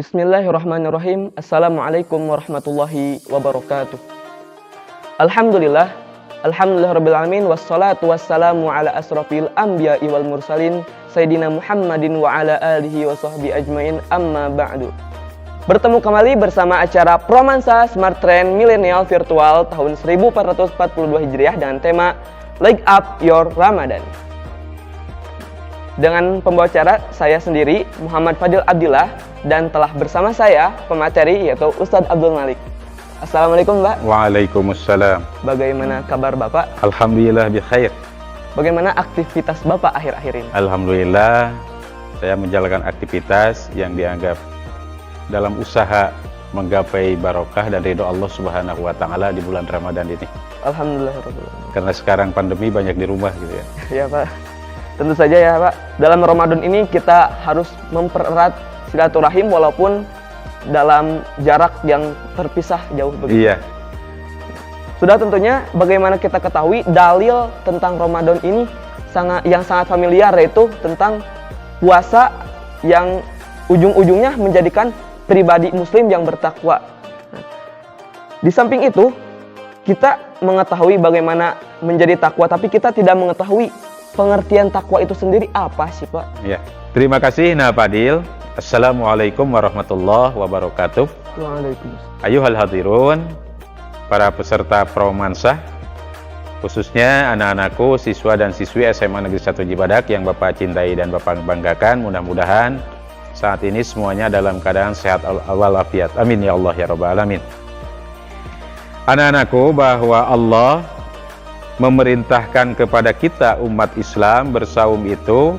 Bismillahirrahmanirrahim. Assalamualaikum warahmatullahi wabarakatuh. Alhamdulillahirrabbilalamin. Wassalatu wassalamu ala asrafil anbiya'i wal mursalin Sayyidina Muhammadin wa ala alihi wa sahbihi ajmain, amma ba'du. Bertemu kembali bersama acara Promansa Smart Trend Millennial Virtual tahun 1442 Hijriah dengan tema Light Up Your Ramadan. Dengan pembawa acara saya sendiri, Muhammad Fadil Abdillah, dan telah bersama saya pemateri yaitu Ustadz Abdul Malik. Assalamualaikum Mbak. Waalaikumsalam. Bagaimana kabar Bapak? Alhamdulillah bikhair. Bagaimana aktivitas Bapak akhir-akhir ini? Alhamdulillah, saya menjalankan aktivitas yang dianggap dalam usaha menggapai barokah dan ridho Allah Subhanahu wa Ta'ala di bulan Ramadan ini. Alhamdulillah. Karena sekarang pandemi banyak di rumah gitu ya. Ya Pak. Tentu saja ya Pak, dalam Ramadan ini kita harus mempererat silaturahim walaupun dalam jarak yang terpisah jauh begitu. Iya. Sudah tentunya bagaimana kita ketahui dalil tentang Ramadan ini yang sangat familiar, yaitu tentang puasa yang ujung-ujungnya menjadikan pribadi muslim yang bertakwa. Di samping itu, kita mengetahui bagaimana menjadi takwa, tapi kita tidak mengetahui pengertian takwa itu sendiri apa sih Pak? Ya. Terima kasih Nah Fadil. Assalamualaikum warahmatullahi wabarakatuh. Waalaikumsalam. Ayuhal hadirun, para peserta Promansa, khususnya anak-anakku, siswa dan siswi SMA Negeri 1 Cibadak yang Bapak cintai dan Bapak banggakan, mudah-mudahan saat ini semuanya dalam keadaan sehat walafiat. Amin ya Allah ya Rabbal alamin. Anak-anakku, bahwa Allah memerintahkan kepada kita umat Islam bersaum itu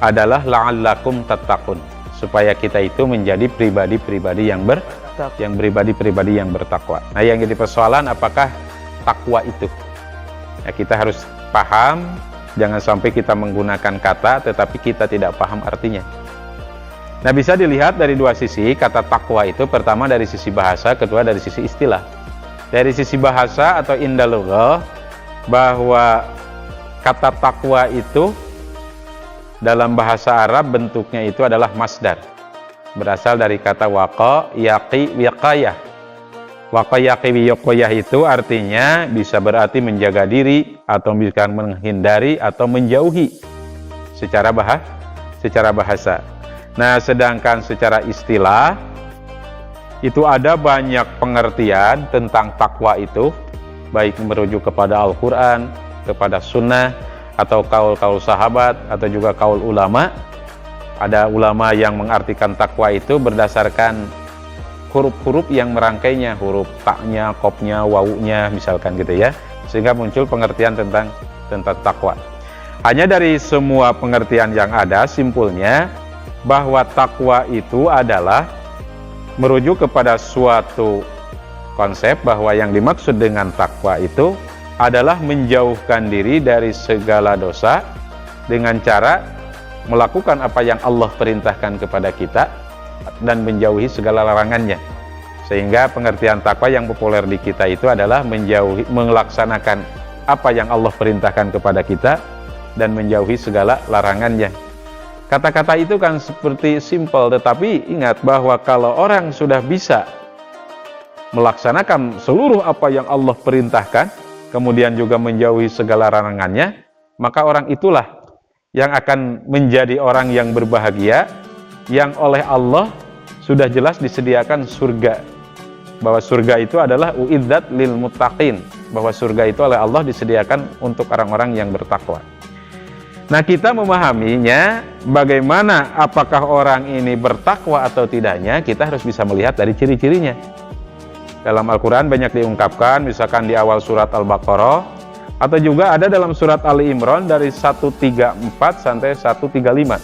adalah la'allakum tattaqun, supaya kita itu menjadi pribadi-pribadi yang bertakwa. Nah, yang jadi persoalan apakah takwa itu? Ya, kita harus paham, jangan sampai kita menggunakan kata tetapi kita tidak paham artinya. Nah, bisa dilihat dari dua sisi kata takwa itu. Pertama dari sisi bahasa, kedua dari sisi istilah. Dari sisi bahasa atau indalughah, bahwa kata takwa itu dalam bahasa Arab bentuknya itu adalah masdar, berasal dari kata waqa yaqi wiqayah. Waqa yaqi wiqayah itu artinya bisa berarti menjaga diri atau bisa menghindari atau menjauhi secara bahasa. Nah, sedangkan secara istilah itu ada banyak pengertian tentang takwa itu, baik merujuk kepada Al-Quran, kepada Sunnah, atau kaul-kaul sahabat, atau juga kaul ulama. Ada ulama yang mengartikan takwa itu berdasarkan huruf-huruf yang merangkainya, huruf taknya, kopnya, wawunya, misalkan gitu ya, sehingga muncul pengertian tentang takwa. Hanya dari semua pengertian yang ada, simpulnya bahwa takwa itu adalah merujuk kepada suatu konsep bahwa yang dimaksud dengan takwa itu adalah menjauhkan diri dari segala dosa dengan cara melakukan apa yang Allah perintahkan kepada kita dan menjauhi segala larangannya. Sehingga pengertian takwa yang populer di kita itu adalah melaksanakan apa yang Allah perintahkan kepada kita dan menjauhi segala larangannya. Kata-kata itu kan seperti simpel, tetapi ingat bahwa kalau orang sudah bisa melaksanakan seluruh apa yang Allah perintahkan, kemudian juga menjauhi segala larangannya, maka orang itulah yang akan menjadi orang yang berbahagia, yang oleh Allah sudah jelas disediakan surga. Bahwa surga itu adalah uiddat lil muttaqin, bahwa surga itu oleh Allah disediakan untuk orang-orang yang bertakwa. Nah, kita memahaminya bagaimana, apakah orang ini bertakwa atau tidaknya, kita harus bisa melihat dari ciri-cirinya. Dalam Al-Quran banyak diungkapkan, misalkan di awal surat Al-Baqarah, atau juga ada dalam surat Ali Imran dari 134 sampai 135.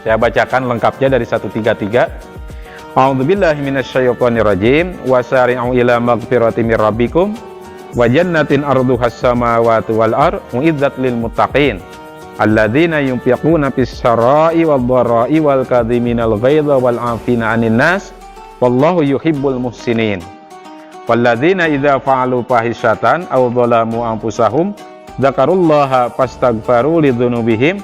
Saya bacakan lengkapnya dari 133. A'udzubillahi minasyaitonirrajim. Wasari'u ila magfirati mir rabbikum wa jannatin arduhas samawati wal ardh uiddat lil muttaqin alladzina yunfiquna fis sarai wad dharai wal kadhiminal ghaidha wal 'afina 'anil nas wallahu yuhibbul muhsinin. Walladzina idza fa'alu fahishatan aw dhalamu anfusahum dzakarullaha fastaghfaru lidzunubihim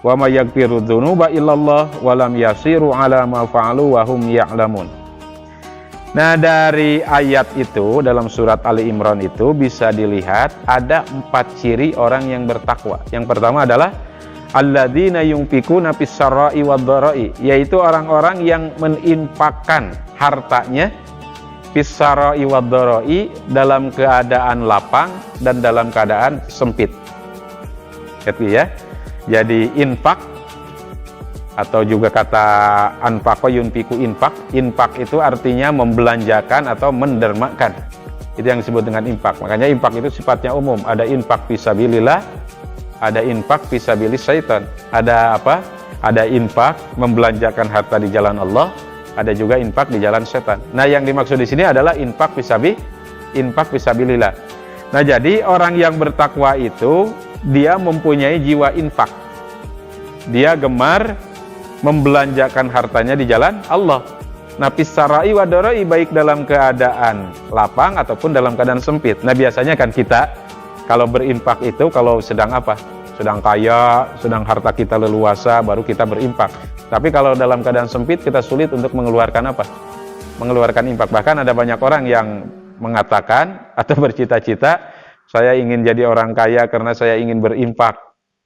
wa may yaghfiru dzunuba illallah wa lam yasiru ala ma fa'alu wa hum ya'lamun. Nah, dari ayat itu dalam surat Ali Imran itu bisa dilihat ada 4 ciri orang yang bertakwa. Yang pertama adalah alladzina yunfikuna fis sarra'i wad dharra'i, yaitu orang-orang yang meninfakkan hartanya fis sarra'i wad dharra'i, dalam keadaan lapang dan dalam keadaan sempit. Gitu ya. Jadi infak atau juga kata anfaqa yunfiku infak. Infak itu artinya membelanjakan atau mendermakan. Itu yang disebut dengan infak. Makanya infak itu sifatnya umum. Ada infak fisabilillah, ada infak fisabilis syaitan. Ada apa? Ada infak membelanjakan harta di jalan Allah, ada juga infak di jalan setan. Nah, yang dimaksud di sini adalah infak fisabilillah. Nah, jadi orang yang bertakwa itu dia mempunyai jiwa infak. Dia gemar membelanjakan hartanya di jalan Allah. Nah, fissarai wa darai, baik dalam keadaan lapang ataupun dalam keadaan sempit. Nah, biasanya kan kita kalau berinfak itu kalau sedang apa? Sedang kaya, sedang harta kita leluasa, baru kita berinfak. Tapi kalau dalam keadaan sempit, kita sulit untuk mengeluarkan apa? Mengeluarkan infak. Bahkan ada banyak orang yang mengatakan atau bercita-cita, saya ingin jadi orang kaya karena saya ingin berinfak.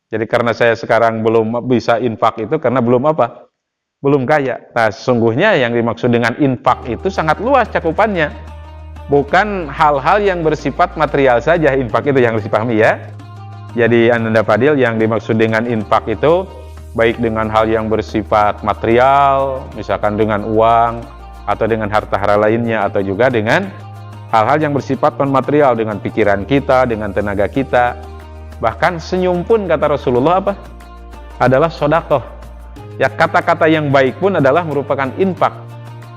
Jadi karena saya sekarang belum bisa infak itu karena belum apa? Belum kaya. Nah, sesungguhnya yang dimaksud dengan infak itu sangat luas cakupannya. Bukan hal-hal yang bersifat material saja, infak itu yang harus dipahami ya. Jadi Ananda Fadil, yang dimaksud dengan infak itu baik dengan hal yang bersifat material, misalkan dengan uang atau dengan harta-harta lainnya, atau juga dengan hal-hal yang bersifat non-material, dengan pikiran kita, dengan tenaga kita. Bahkan senyum pun kata Rasulullah apa? Adalah sedekah. Ya, kata-kata yang baik pun adalah merupakan infak.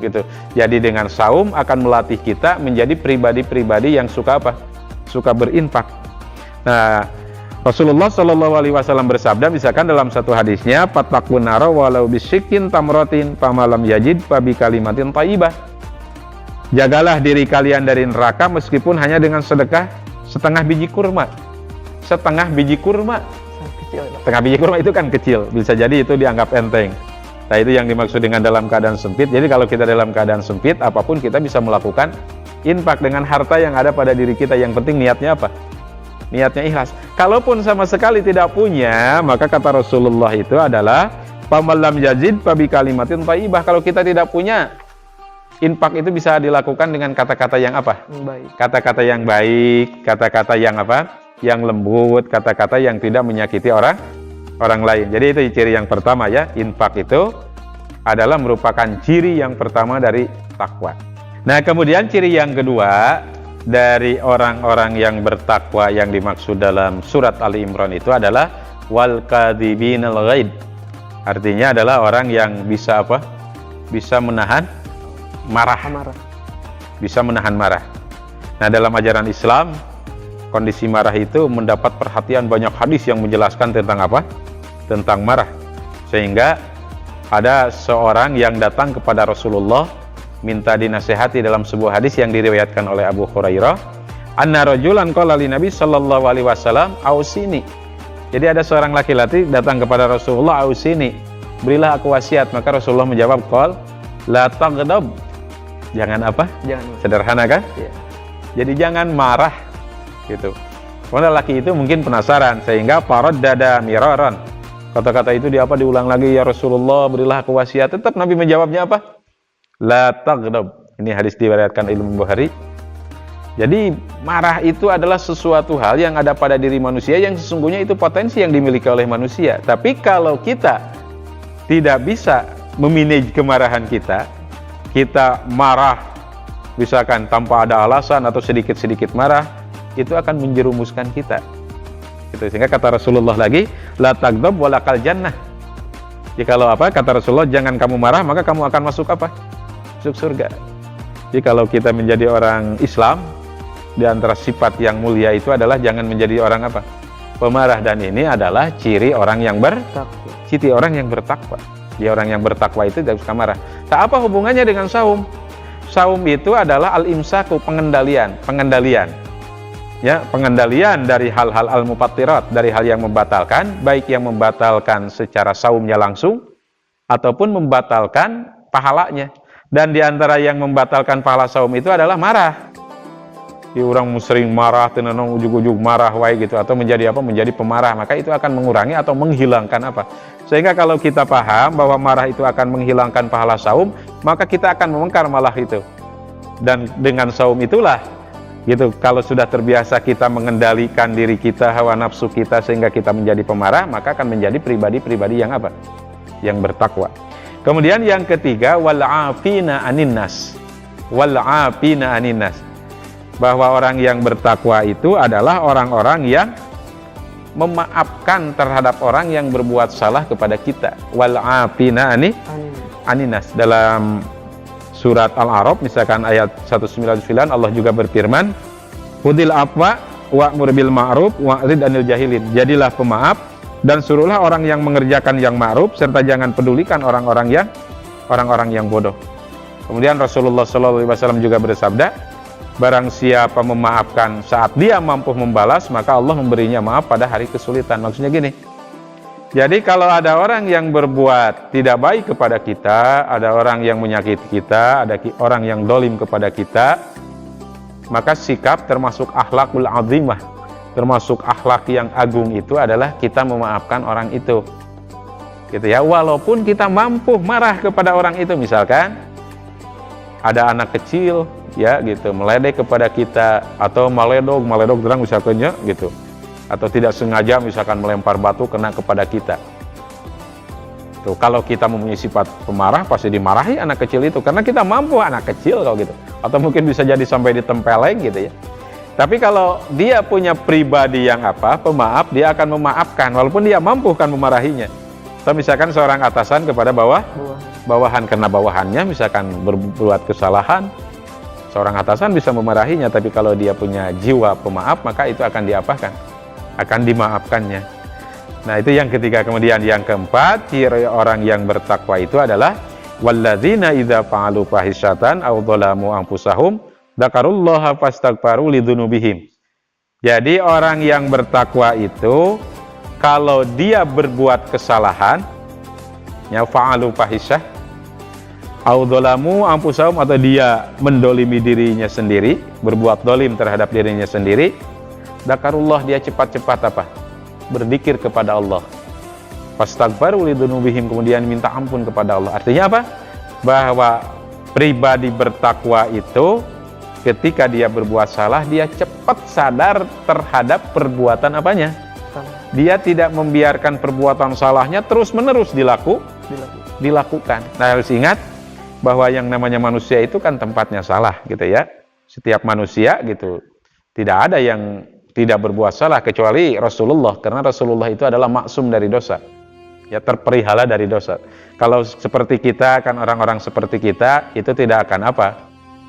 Gitu. Jadi dengan saum akan melatih kita menjadi pribadi-pribadi yang suka apa? Suka berinfak. Nah, Rasulullah Shallallahu Alaihi Wasallam bersabda, misalkan dalam satu hadisnya, "Fattaqun nara walau bisyikkin tamratin, famalam yajid fabi kalimatin thayyibah." Jagalah diri kalian dari neraka meskipun hanya dengan sedekah setengah biji kurma. Setengah biji kurma. Kecil. Setengah biji kurma itu kan kecil, bisa jadi itu dianggap enteng. Nah, itu yang dimaksud dengan dalam keadaan sempit. Jadi kalau kita dalam keadaan sempit, apapun kita bisa melakukan infak dengan harta yang ada pada diri kita. Yang penting niatnya apa? Niatnya ikhlas. Kalaupun sama sekali tidak punya, maka kata Rasulullah itu adalah pamalam yazid fabi kalimatin thayyibah. Kalau kita tidak punya, infak itu bisa dilakukan dengan kata-kata yang apa? Baik. Kata-kata yang baik, kata-kata yang apa? Yang lembut, kata-kata yang tidak menyakiti orang lain. Jadi itu ciri yang pertama ya. Infak itu adalah merupakan ciri yang pertama dari takwa. Nah, kemudian ciri yang kedua dari orang-orang yang bertakwa yang dimaksud dalam surat Ali Imran itu adalah wal kadzibinal ghaid. Artinya adalah orang yang bisa apa? Bisa menahan marah. Bisa menahan marah. Nah, dalam ajaran Islam, kondisi marah itu mendapat perhatian banyak hadis yang menjelaskan tentang apa? Tentang marah. Sehingga ada seorang yang datang kepada Rasulullah minta dinasehati dalam sebuah hadis yang diriwayatkan oleh Abu Hurairah, anna rajulan qala li Nabi sallallahu alaihi wasallam ausini. Jadi ada seorang laki-laki datang kepada Rasulullah, ausini, berilah aku wasiat. Maka Rasulullah menjawab, qal la taghdab. Jangan apa? Jangan. Sederhana kan? Ya. Jadi jangan marah gitu. Karena laki itu mungkin penasaran sehingga faraddada miraran. Kata-kata itu dia apa? Diulang lagi, ya Rasulullah, berilah aku wasiat. Tetap Nabi menjawabnya apa? La taghdab. Ini hadis diriwayatkan Imam Bukhari. Jadi marah itu adalah sesuatu hal yang ada pada diri manusia yang sesungguhnya itu potensi yang dimiliki oleh manusia. Tapi kalau kita tidak bisa memanage kemarahan kita, kita marah misalkan tanpa ada alasan atau sedikit-sedikit marah, itu akan menjerumuskan kita. Gitu. Sehingga kata Rasulullah lagi, la taghdab walakal jannah. Jadi kalau apa? Kata Rasulullah, jangan kamu marah, maka kamu akan masuk apa? Masuk surga. Jadi kalau kita menjadi orang Islam, di antara sifat yang mulia itu adalah jangan menjadi orang apa? Pemarah. Dan ini adalah ciri orang yang bertakwa. Ciri orang yang bertakwa. Dia orang yang bertakwa itu tidak suka marah. Tak apa hubungannya dengan saum? Saum itu adalah al-imsaku, pengendalian. Ya, pengendalian dari hal-hal al-mufattirat, dari hal yang membatalkan, baik yang membatalkan secara saumnya langsung ataupun membatalkan pahalanya. Dan di antara yang membatalkan pahala saum itu adalah marah. Di orang sering marah, tenenong ujug-ujug marah wae gitu, atau menjadi apa? Menjadi pemarah, maka itu akan mengurangi atau menghilangkan apa? Sehingga kalau kita paham bahwa marah itu akan menghilangkan pahala saum, maka kita akan memengkar malah itu. Dan dengan saum itulah gitu, kalau sudah terbiasa kita mengendalikan diri kita, hawa nafsu kita, sehingga kita menjadi pemarah, maka akan menjadi pribadi-pribadi yang apa? Yang bertakwa. Kemudian yang ketiga, wal'afina aninnas. Wal'afina aninnas. Bahwa orang yang bertakwa itu adalah orang-orang yang memaafkan terhadap orang yang berbuat salah kepada kita. Wal'afina aninnas. Dalam surat Al-A'raf misalkan ayat 199 Allah juga berfirman, "Khudil afwa wa'mur bil ma'ruf wa'rid 'anil jahilin." Jadilah pemaaf dan suruhlah orang yang mengerjakan yang ma'ruf serta jangan pedulikan orang-orang yang bodoh. Kemudian Rasulullah SAW juga bersabda, barang siapa memaafkan saat dia mampu membalas, maka Allah memberinya maaf pada hari kesulitan. Maksudnya gini, jadi kalau ada orang yang berbuat tidak baik kepada kita, ada orang yang menyakiti kita, ada orang yang dolim kepada kita, maka sikap termasuk akhlakul azimah, termasuk akhlak yang agung itu adalah kita memaafkan orang itu. Gitu ya, walaupun kita mampu marah kepada orang itu, misalkan ada anak kecil ya gitu meledek kepada kita, atau maledog terang misalkannya gitu, atau tidak sengaja misalkan melempar batu kena kepada kita. Tuh, kalau kita mempunyai sifat pemarah pasti dimarahi anak kecil itu, karena kita mampu anak kecil kalau gitu, atau mungkin bisa jadi sampai ditempeleng gitu ya. Tapi kalau dia punya pribadi yang apa, pemaaf, dia akan memaafkan walaupun dia mampu kan memarahinya. Atau misalkan seorang atasan kepada bawahan, karena bawahannya misalkan berbuat kesalahan, seorang atasan bisa memarahinya, tapi kalau dia punya jiwa pemaaf maka itu akan diapakan? Akan dimaafkannya. Nah, itu yang ketiga. Kemudian yang keempat, ciri orang yang bertakwa itu adalah walladzina idza fa'alu fahisyatan aw dzalamu anfusahum dzakarullaha fastaghfaru lidzunubihim. Jadi orang yang bertakwa itu kalau dia berbuat kesalahan, ya fa'alu fahisyah aw dzalamu anfusahum, atau dia mendolimi dirinya sendiri, berbuat dolim terhadap dirinya sendiri, dzakarullah, dia cepat-cepat apa? Berzikir kepada Allah. Fastaghfaru lidzunubihim, kemudian minta ampun kepada Allah. Artinya apa? Bahwa pribadi bertakwa itu ketika dia berbuat salah, dia cepat sadar terhadap perbuatan apanya? Dia tidak membiarkan perbuatan salahnya terus-menerus dilakukan. Nah, harus ingat bahwa yang namanya manusia itu kan tempatnya salah gitu ya. Setiap manusia gitu, tidak ada yang tidak berbuat salah kecuali Rasulullah, karena Rasulullah itu adalah maksum dari dosa, ya, terpelihara dari dosa. Kalau seperti kita kan, orang-orang seperti kita itu tidak akan apa?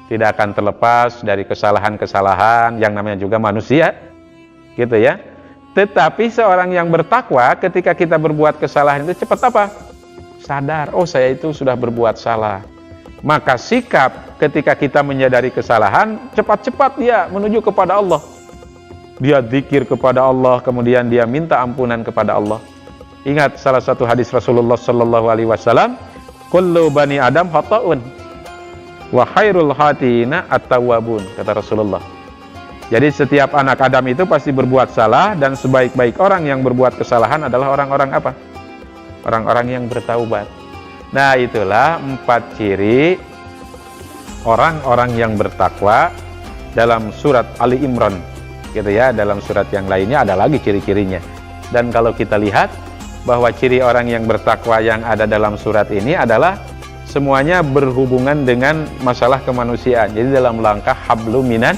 Tidak akan terlepas dari kesalahan-kesalahan, yang namanya juga manusia gitu ya. Tetapi seorang yang bertakwa ketika kita berbuat kesalahan itu cepat apa? Sadar, oh saya itu sudah berbuat salah. Maka sikap ketika kita menyadari kesalahan, cepat-cepat dia menuju kepada Allah. Dia zikir kepada Allah, kemudian dia minta ampunan kepada Allah. Ingat salah satu hadis Rasulullah sallallahu alaihi wasallam, kullu bani Adam khata'un wa khairul khatina at-tawwabun, kata Rasulullah. Jadi setiap anak Adam itu pasti berbuat salah, dan sebaik-baik orang yang berbuat kesalahan adalah orang-orang apa? Orang-orang yang bertaubat. Nah, itulah 4 ciri orang-orang yang bertakwa dalam surat Ali Imran gitu ya. Dalam surat yang lainnya ada lagi ciri-cirinya. Dan kalau kita lihat bahwa ciri orang yang bertakwa yang ada dalam surat ini adalah semuanya berhubungan dengan masalah kemanusiaan. Jadi dalam langkah hablum minan.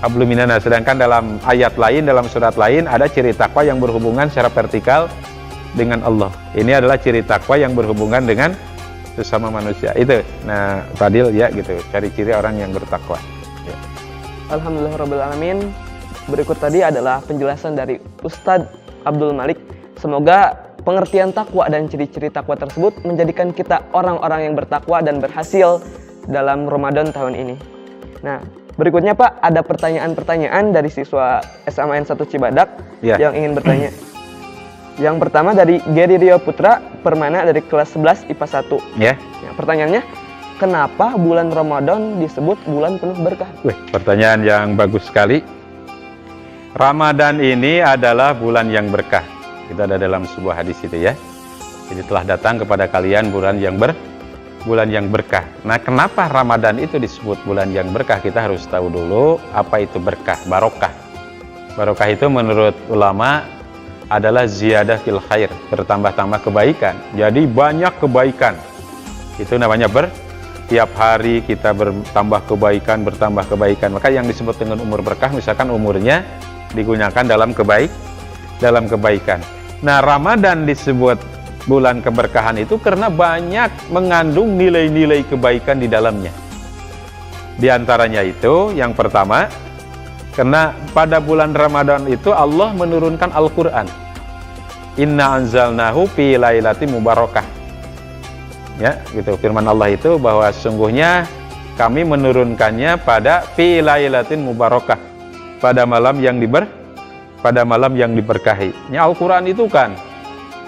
Nah, sedangkan dalam ayat lain, dalam surat lain ada ciri takwa yang berhubungan secara vertikal dengan Allah. Ini adalah ciri takwa yang berhubungan dengan sesama manusia. Itu. Nah, Fadil ya gitu, ciri-ciri orang yang bertakwa. Ya. Alhamdulillahirrabbilalamin. Berikut tadi adalah penjelasan dari Ustadz Abdul Malik. Semoga pengertian takwa dan ciri-ciri takwa tersebut menjadikan kita orang-orang yang bertakwa dan berhasil dalam Ramadan tahun ini. Nah, Berikutnya Pak, ada pertanyaan-pertanyaan dari siswa SMAN 1 Cibadak Ya. yang ingin bertanya. Yang pertama dari Geri Rio Putra Permana dari kelas 11 IPA 1. Ya. Ya, pertanyaannya, kenapa bulan Ramadan disebut bulan penuh berkah? Wih, pertanyaan yang bagus sekali. Ramadan ini adalah bulan yang berkah. Itu ada dalam sebuah hadis itu ya. Jadi telah datang kepada kalian bulan yang berkah. Nah, kenapa Ramadan itu disebut bulan yang berkah? Kita harus tahu dulu apa itu berkah, barokah. Barokah itu menurut ulama adalah ziyadah fil khair, bertambah-tambah kebaikan. Jadi banyak kebaikan. Itu namanya tiap hari kita bertambah kebaikan. Maka yang disebut dengan umur berkah, misalkan umurnya digunakan dalam kebaikan. Nah, Ramadan disebut bulan keberkahan itu karena banyak mengandung nilai-nilai kebaikan di dalamnya. Di antaranya itu, yang pertama, karena pada bulan Ramadan itu Allah menurunkan Al-Quran. Inna anzalnahu fi lailatin mubarakah. Ya, gitu. Firman Allah itu bahwa sesungguhnya kami menurunkannya pada fi lailatin mubarakah, pada malam yang diberkahi. Ya, Al-Quran itu kan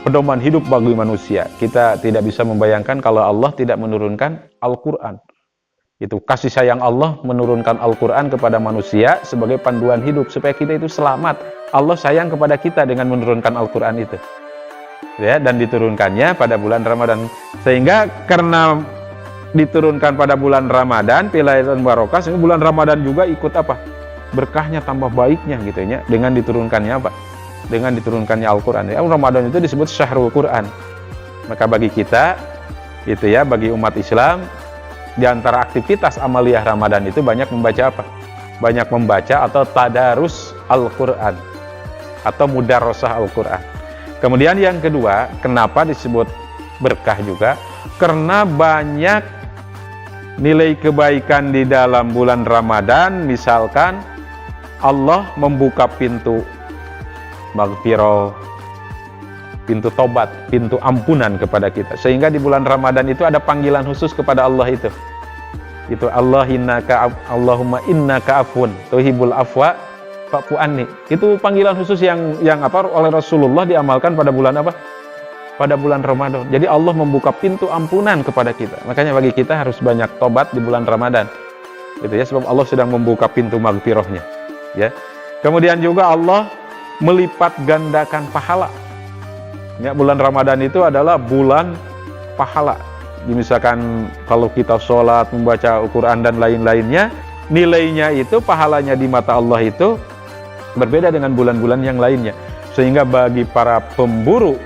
pedoman hidup bagi manusia. Kita tidak bisa membayangkan kalau Allah tidak menurunkan Al-Quran. Itu kasih sayang Allah menurunkan Al-Quran kepada manusia sebagai panduan hidup supaya kita itu selamat. Allah sayang kepada kita dengan menurunkan Al-Quran itu. Ya, dan diturunkannya pada bulan Ramadan. Sehingga karena diturunkan pada bulan Ramadan, pilailan barokah, sehingga bulan Ramadan juga ikut apa? Berkahnya tambah baiknya gitu ya, dengan diturunkannya apa? Dengan diturunkannya Al-Quran. Ya, Ramadan itu disebut Syahrul Quran. Maka bagi kita itu ya, bagi umat Islam, di antara aktivitas amaliyah Ramadan itu banyak membaca apa? Banyak membaca atau tadarus Al-Quran atau mudarosah Al-Quran. Kemudian yang kedua, kenapa disebut berkah juga? Karena banyak nilai kebaikan di dalam bulan Ramadan. Misalkan Allah membuka pintu maghfirah, pintu tobat, pintu ampunan kepada kita. Sehingga di bulan Ramadan itu ada panggilan khusus kepada Allah itu. Itu Allahumma innaka afun tuhibul afwa fa'fu anni. Itu panggilan khusus yang apa oleh Rasulullah diamalkan pada bulan apa? Pada bulan Ramadan. Jadi Allah membuka pintu ampunan kepada kita. Makanya bagi kita harus banyak tobat di bulan Ramadan. Gitu ya, sebab Allah sedang membuka pintu maghfirahnya. Ya. Kemudian juga Allah melipat gandakan pahala. Ya, bulan Ramadan itu adalah bulan pahala. Misalkan kalau kita sholat, membaca Al-Quran dan lain-lainnya, nilainya itu, pahalanya di mata Allah itu berbeda dengan bulan-bulan yang lainnya. Sehingga bagi para pemburu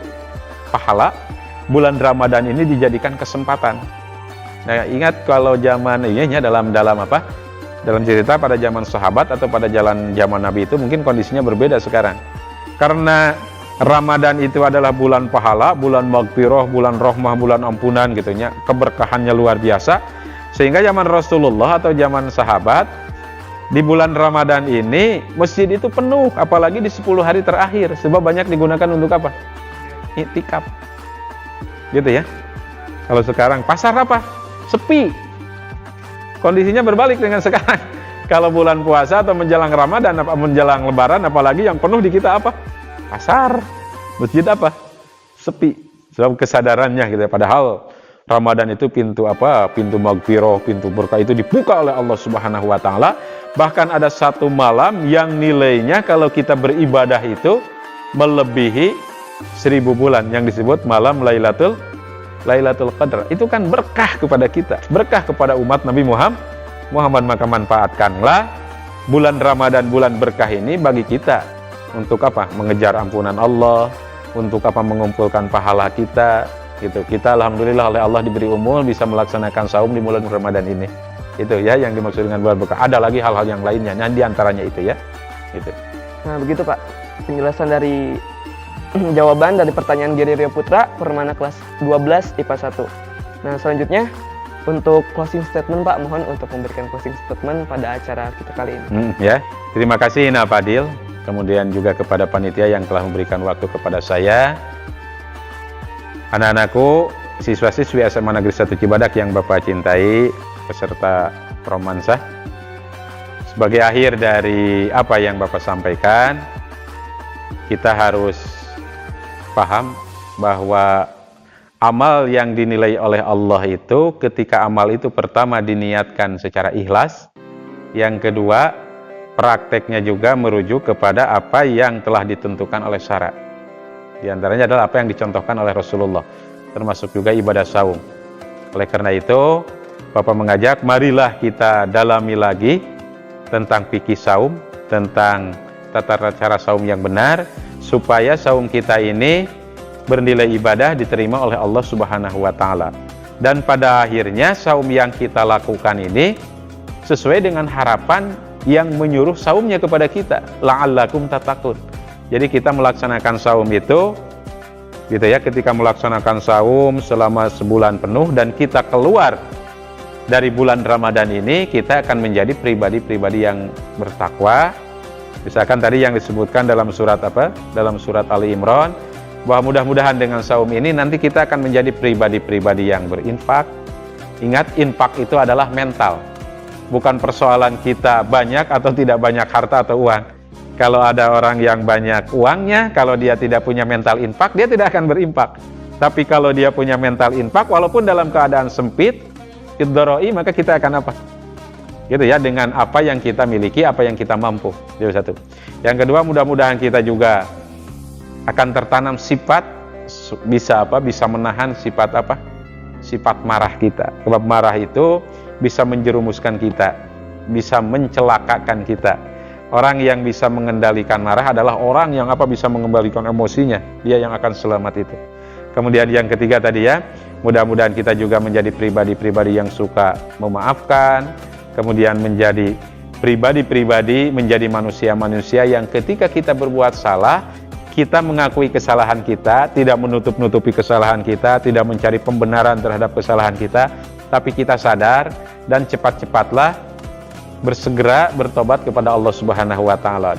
pahala, bulan Ramadan ini dijadikan kesempatan. Nah, ingat kalau zaman ini dalam apa? Dalam cerita pada zaman sahabat atau pada zaman Nabi itu mungkin kondisinya berbeda sekarang. Karena Ramadan itu adalah bulan pahala, bulan maghfirah, bulan rahmah, bulan ampunan gitu ya. Keberkahannya luar biasa. Sehingga zaman Rasulullah atau zaman sahabat, di bulan Ramadan ini masjid itu penuh, apalagi di 10 hari terakhir, sebab banyak digunakan untuk apa? Iktikaf. Gitu ya. Kalau sekarang pasar apa? Sepi. Kondisinya berbalik dengan sekarang. Kalau bulan puasa atau menjelang Ramadan, menjelang Lebaran, apalagi yang penuh di kita apa? Pasar, masjid apa? Sepi. Sebab kesadarannya gitu ya. Padahal Ramadan itu pintu apa? Pintu maghfirah, pintu berkah itu dibuka oleh Allah Subhanahu wa taala. Bahkan ada satu malam yang nilainya kalau kita beribadah itu melebihi 1000 bulan, yang disebut malam Lailatul Qadar. Itu kan berkah kepada kita, berkah kepada umat Nabi Muhammad. Maka manfaatkanlah bulan Ramadan, bulan berkah ini bagi kita. Untuk apa? Mengejar ampunan Allah, untuk apa? Mengumpulkan pahala kita, gitu. Kita alhamdulillah oleh Allah diberi umur bisa melaksanakan saum di bulan Ramadan ini. Itu ya yang dimaksud dengan bulan berkah. Ada lagi hal-hal yang lainnya, nah di antaranya itu ya. Gitu. Nah, begitu Pak. Penjelasan dari jawaban dari pertanyaan Giri Rio Putra Permana kelas 12 IPA 1. Nah, selanjutnya untuk closing statement Pak, mohon untuk memberikan closing statement pada acara kita kali ini. Ya, terima kasih Ina Fadil. Kemudian juga kepada panitia yang telah memberikan waktu kepada saya. Anak-anakku, siswa-siswi SMA Negeri 1 Cibadak yang Bapak cintai, peserta Romansah. sebagai akhir dari apa yang Bapak sampaikan, kita harus paham bahwa amal yang dinilai oleh Allah itu ketika amal itu pertama diniatkan secara ikhlas, yang kedua prakteknya juga merujuk kepada apa yang telah ditentukan oleh syara. Di antaranya adalah apa yang dicontohkan oleh Rasulullah, termasuk juga ibadah saum. Oleh karena itu, Bapak mengajak, marilah kita dalami lagi tentang fikih saum, tentang tata cara saum yang benar, supaya saum kita ini bernilai ibadah diterima oleh Allah Subhanahu wa Ta'ala. Dan pada akhirnya saum yang kita lakukan ini sesuai dengan harapan yang menyuruh saumnya kepada kita, la'allakum tattaqun. Jadi kita melaksanakan saum itu gitu ya, ketika melaksanakan saum selama sebulan penuh dan kita keluar dari bulan Ramadan ini, kita akan menjadi pribadi-pribadi yang bertakwa. Misalkan tadi yang disebutkan dalam surat apa? Dalam surat Ali Imran, bahwa mudah-mudahan dengan saum ini nanti kita akan menjadi pribadi-pribadi yang berinfak. Ingat, infak itu adalah mental. Bukan persoalan kita banyak atau tidak banyak harta atau uang. Kalau ada orang yang banyak uangnya, kalau dia tidak punya mental infak, dia tidak akan berinfak. Tapi kalau dia punya mental infak, walaupun dalam keadaan sempit, iddaroi, maka kita akan apa? Gitu ya, dengan apa yang kita miliki, apa yang kita mampu. Itu satu. Yang kedua, mudah-mudahan kita juga akan tertanam sifat bisa menahan sifat apa? Sifat marah kita. Sebab marah itu bisa menjerumuskan kita, bisa mencelakakan kita. Orang yang bisa mengendalikan marah adalah orang yang bisa mengembalikan emosinya. Dia yang akan selamat itu. Kemudian yang ketiga tadi ya, mudah-mudahan kita juga menjadi pribadi-pribadi yang suka memaafkan, kemudian menjadi pribadi-pribadi, menjadi manusia-manusia yang ketika kita berbuat salah, kita mengakui kesalahan kita, tidak menutup-nutupi kesalahan kita, tidak mencari pembenaran terhadap kesalahan kita, tapi kita sadar dan cepat-cepatlah bersegera bertobat kepada Allah Subhanahu wa Ta'ala.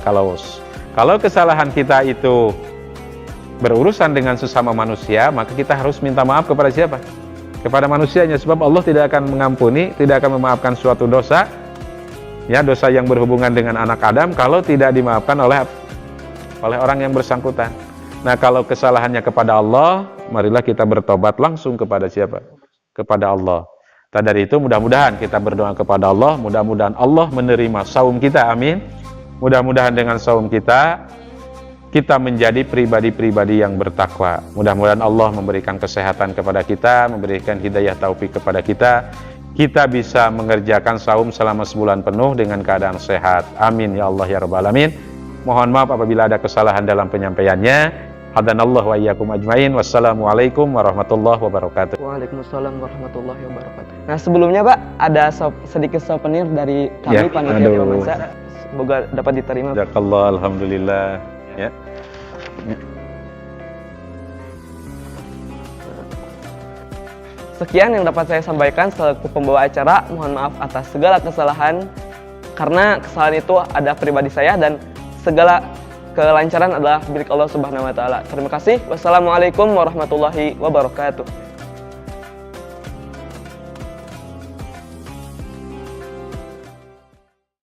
Kalau kesalahan kita itu berurusan dengan sesama manusia, maka kita harus minta maaf kepada siapa? Kepada manusianya, sebab Allah tidak akan mengampuni, tidak akan memaafkan suatu dosa, ya, dosa yang berhubungan dengan anak Adam kalau tidak dimaafkan oleh orang yang bersangkutan. Nah, kalau kesalahannya kepada Allah, marilah kita bertobat langsung kepada siapa? Kepada Allah. Tak dari itu, mudah-mudahan kita berdoa kepada Allah, mudah-mudahan Allah menerima saum kita, amin. Mudah-mudahan dengan saum kita menjadi pribadi-pribadi yang bertakwa. Mudah-mudahan Allah memberikan kesehatan kepada kita, memberikan hidayah taufik kepada kita. Kita bisa mengerjakan saum selama sebulan penuh dengan keadaan sehat. Amin ya Allah ya Rabbal Alamin. Mohon maaf apabila ada kesalahan dalam penyampaiannya. Hadanallahu wa iyyakum ajmain. Wassalamualaikum warahmatullahi wabarakatuh. Waalaikumsalam warahmatullahi wabarakatuh. Nah, sebelumnya Pak, ada sedikit souvenir dari kami panitia Romansa. Semoga dapat diterima. Jazakallah, alhamdulillah. Ya. Sekian yang dapat saya sampaikan selaku pembawa acara. Mohon maaf atas segala kesalahan, karena kesalahan itu ada pribadi saya dan segala kelancaran adalah milik Allah Subhanahu wa Ta'ala. Terima kasih. Wassalamualaikum warahmatullahi wabarakatuh.